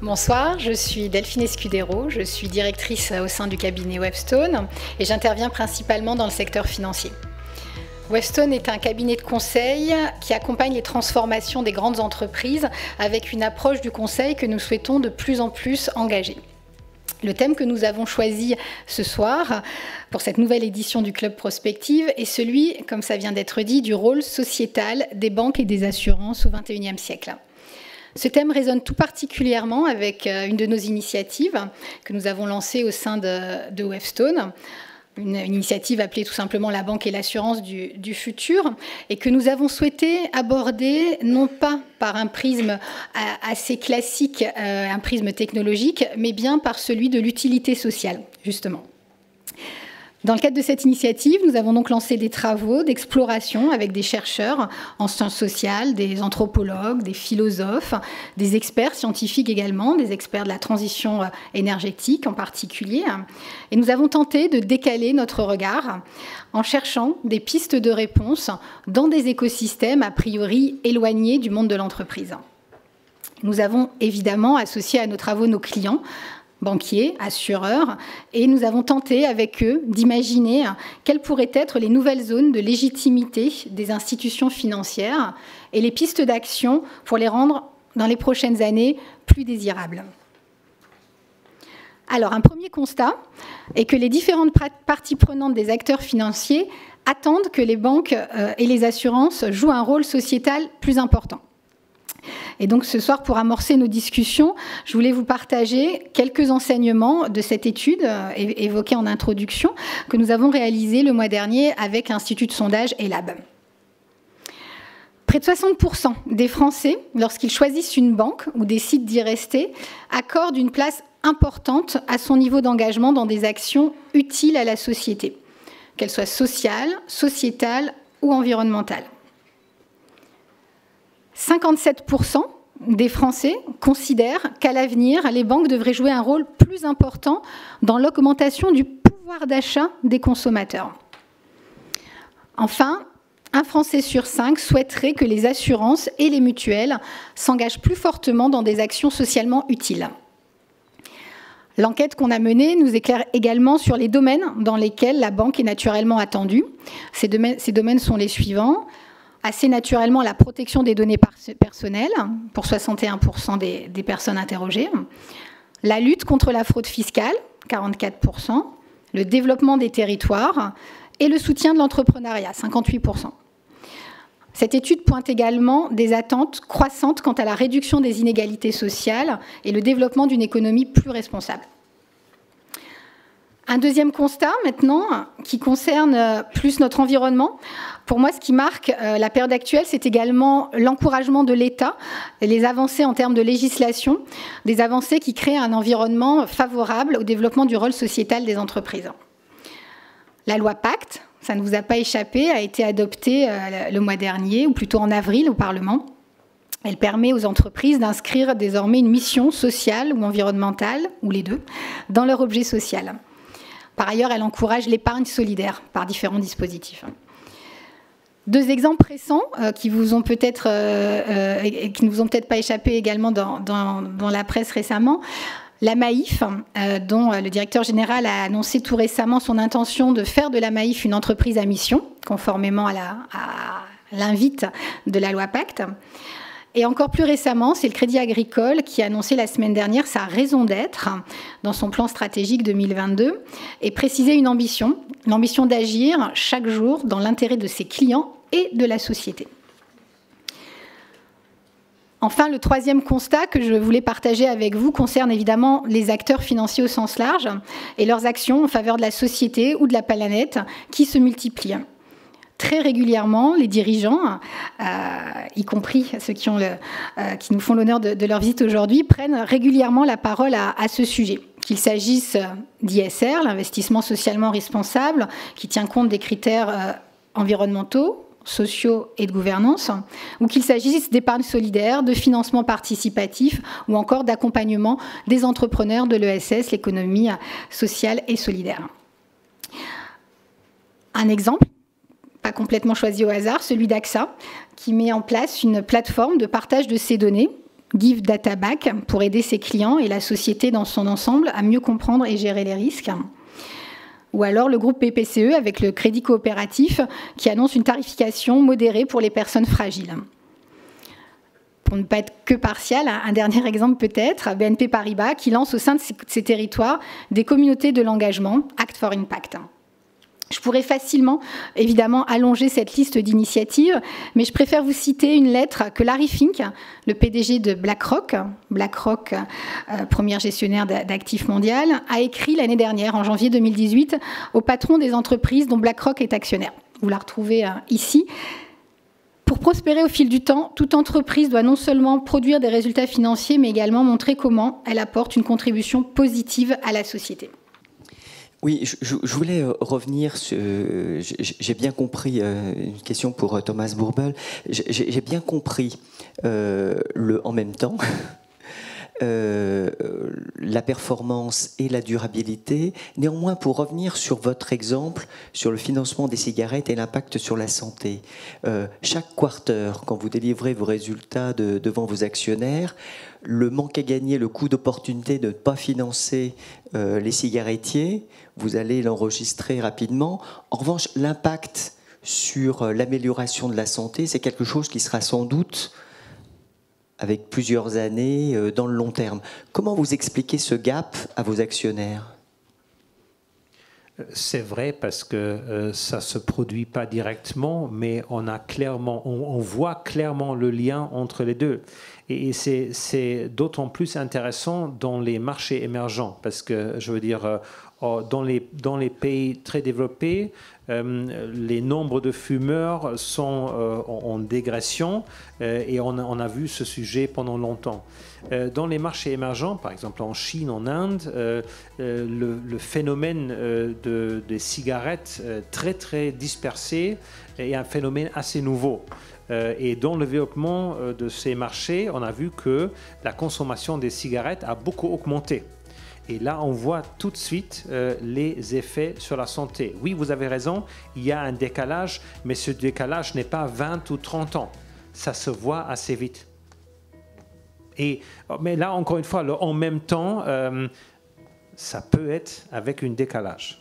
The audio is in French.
Bonsoir, je suis Delphine Escudero, je suis directrice au sein du cabinet Webstone et j'interviens principalement dans le secteur financier. Webstone est un cabinet de conseil qui accompagne les transformations des grandes entreprises avec une approche du conseil que nous souhaitons de plus en plus engager. Le thème que nous avons choisi ce soir pour cette nouvelle édition du Club Prospective est celui, comme ça vient d'être dit, du rôle sociétal des banques et des assurances au XXIe siècle. Ce thème résonne tout particulièrement avec une de nos initiatives que nous avons lancée au sein de Webstone, une initiative appelée tout simplement la banque et l'assurance du futur, et que nous avons souhaité aborder non pas par un prisme assez classique, un prisme technologique, mais bien par celui de l'utilité sociale, justement. Dans le cadre de cette initiative, nous avons donc lancé des travaux d'exploration avec des chercheurs en sciences sociales, des anthropologues, des philosophes, des experts scientifiques également, des experts de la transition énergétique en particulier. Et nous avons tenté de décaler notre regard en cherchant des pistes de réponse dans des écosystèmes a priori éloignés du monde de l'entreprise. Nous avons évidemment associé à nos travaux nos clients, banquiers, assureurs, et nous avons tenté avec eux d'imaginer quelles pourraient être les nouvelles zones de légitimité des institutions financières et les pistes d'action pour les rendre, dans les prochaines années, plus désirables. Alors, un premier constat est que les différentes parties prenantes des acteurs financiers attendent que les banques et les assurances jouent un rôle sociétal plus important. Et donc ce soir, pour amorcer nos discussions, je voulais vous partager quelques enseignements de cette étude évoquée en introduction que nous avons réalisée le mois dernier avec l'Institut de sondage ELAB. Près de 60% des Français, lorsqu'ils choisissent une banque ou décident d'y rester, accordent une place importante à son niveau d'engagement dans des actions utiles à la société, qu'elles soient sociales, sociétales ou environnementales. 57% des Français considèrent qu'à l'avenir, les banques devraient jouer un rôle plus important dans l'augmentation du pouvoir d'achat des consommateurs. Enfin, un Français sur 5 souhaiterait que les assurances et les mutuelles s'engagent plus fortement dans des actions socialement utiles. L'enquête qu'on a menée nous éclaire également sur les domaines dans lesquels la banque est naturellement attendue. Ces domaines sont les suivants. Assez naturellement, la protection des données personnelles, pour 61% des personnes interrogées, la lutte contre la fraude fiscale, 44%, le développement des territoires et le soutien de l'entrepreneuriat, 58%. Cette étude pointe également des attentes croissantes quant à la réduction des inégalités sociales et le développement d'une économie plus responsable. Un deuxième constat maintenant qui concerne plus notre environnement. Pour moi, ce qui marque la période actuelle, c'est également l'encouragement de l'État, les avancées en termes de législation, des avancées qui créent un environnement favorable au développement du rôle sociétal des entreprises. La loi Pacte, ça ne vous a pas échappé, a été adoptée le mois dernier, ou plutôt en avril au Parlement. Elle permet aux entreprises d'inscrire désormais une mission sociale ou environnementale, ou les deux, dans leur objet social. Par ailleurs, elle encourage l'épargne solidaire par différents dispositifs. Deux exemples récents qui ne vous ont peut-être pas échappé également dans la presse récemment. La Maïf, dont le directeur général a annoncé tout récemment son intention de faire de la Maïf une entreprise à mission, conformément à l'invite de la loi Pacte. Et encore plus récemment, c'est le Crédit Agricole qui a annoncé la semaine dernière sa raison d'être dans son plan stratégique 2022 et précisé une ambition, l'ambition d'agir chaque jour dans l'intérêt de ses clients et de la société. Enfin, le troisième constat que je voulais partager avec vous concerne évidemment les acteurs financiers au sens large et leurs actions en faveur de la société ou de la planète qui se multiplient. Très régulièrement, les dirigeants, y compris ceux qui nous font l'honneur de leur visite aujourd'hui, prennent régulièrement la parole à ce sujet. Qu'il s'agisse d'ISR, l'investissement socialement responsable, qui tient compte des critères environnementaux, sociaux et de gouvernance, ou qu'il s'agisse d'épargne solidaire, de financement participatif ou encore d'accompagnement des entrepreneurs de l'ESS, l'économie sociale et solidaire. Un exemple, pas complètement choisi au hasard, celui d'AXA, qui met en place une plateforme de partage de ses données Give Data Back, pour aider ses clients et la société dans son ensemble à mieux comprendre et gérer les risques. Ou alors le groupe BPCE avec le crédit coopératif qui annonce une tarification modérée pour les personnes fragiles. Pour ne pas être que partial, un dernier exemple peut-être, BNP Paribas qui lance au sein de ses territoires des communautés de l'engagement, Act for Impact. Je pourrais facilement, évidemment, allonger cette liste d'initiatives, mais je préfère vous citer une lettre que Larry Fink, le PDG de BlackRock, première gestionnaire d'actifs mondial, a écrit l'année dernière, en janvier 2018, au patron des entreprises dont BlackRock est actionnaire. Vous la retrouvez ici. Pour prospérer au fil du temps, toute entreprise doit non seulement produire des résultats financiers, mais également montrer comment elle apporte une contribution positive à la société. Oui, je voulais revenir sur... J'ai bien compris, une question pour Thomas Bourbel, j'ai bien compris le en même temps, la performance et la durabilité. Néanmoins, pour revenir sur votre exemple, sur le financement des cigarettes et l'impact sur la santé, chaque quarter, quand vous délivrez vos résultats devant vos actionnaires, le manque à gagner, le coût d'opportunité de ne pas financer les cigarettiers, vous allez l'enregistrer rapidement. En revanche, l'impact sur l'amélioration de la santé, c'est quelque chose qui sera sans doute avec plusieurs années dans le long terme. Comment vous expliquez ce gap à vos actionnaires ? C'est vrai parce que ça ne se produit pas directement, mais on voit clairement le lien entre les deux. Et c'est d'autant plus intéressant dans les marchés émergents, parce que, je veux dire, dans les pays très développés, les nombres de fumeurs sont en dégression et on a vu ce sujet pendant longtemps. Dans les marchés émergents, par exemple en Chine, en Inde, le phénomène des cigarettes très très dispersé est un phénomène assez nouveau. Et dans le développement de ces marchés, on a vu que la consommation des cigarettes a beaucoup augmenté. Et là, on voit tout de suite les effets sur la santé. Oui, vous avez raison, il y a un décalage, mais ce décalage n'est pas 20 ou 30 ans. Ça se voit assez vite. Mais là, encore une fois, en même temps, ça peut être avec un décalage.